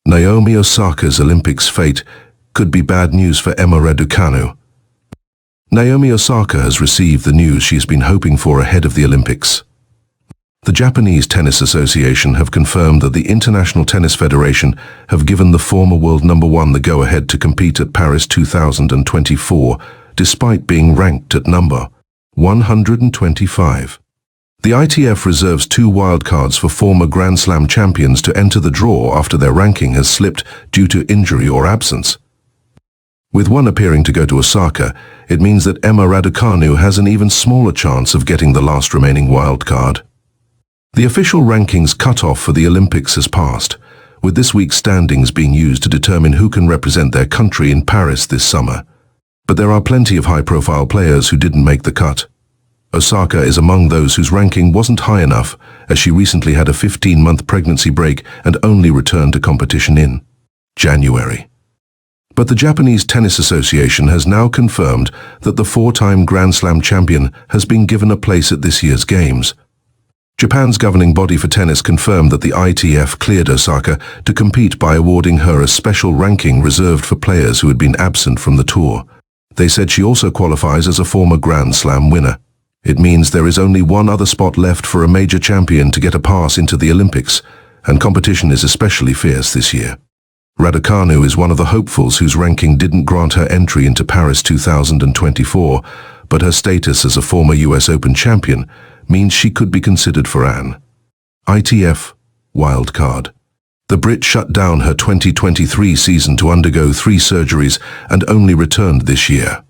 Naomi Osaka's Olympics fate could be bad news for Emma Raducanu. Naomi Osaka has received the news she has been hoping for ahead of the Olympics. The Japanese Tennis Association have confirmed that the International Tennis Federation have given the former world number one the go-ahead to compete at Paris 2024, despite being ranked at number 125. The ITF reserves 2 wildcards for former Grand Slam champions to enter the draw after their ranking has slipped due to injury or absence. With one appearing to go to Osaka, it means that Emma Raducanu has an even smaller chance of getting the last remaining wildcard. The official rankings cutoff for the Olympics has passed, with this week's standings being used to determine who can represent their country in Paris this summer. But there are plenty of high-profile players who didn't make the cut. Osaka is among those whose ranking wasn't high enough, as she recently had a 15-month pregnancy break and only returned to competition in January. But the Japanese Tennis Association has now confirmed that the 4-time Grand Slam champion has been given a place at this year's Games. Japan's governing body for tennis confirmed that the ITF cleared Osaka to compete by awarding her a special ranking reserved for players who had been absent from the tour. They said she also qualifies as a former Grand Slam winner. It means there is only one other spot left for a major champion to get a pass into the Olympics, and competition is especially fierce this year. Raducanu is one of the hopefuls whose ranking didn't grant her entry into Paris 2024, but her status as a former US Open champion means she could be considered for an ITF wildcard. The Brit shut down her 2023 season to undergo 3 surgeries and only returned this year.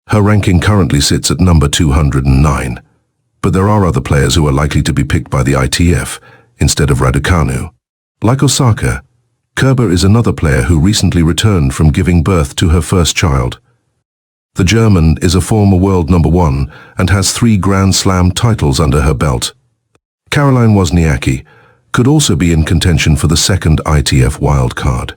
Her ranking currently sits at number 209, but there are other players who are likely to be picked by the ITF instead of Raducanu. Like Osaka, Kerber is another player who recently returned from giving birth to her first child. The German is a former world number one and has 3 Grand Slam titles under her belt. Caroline Wozniacki could also be in contention for the second ITF wildcard.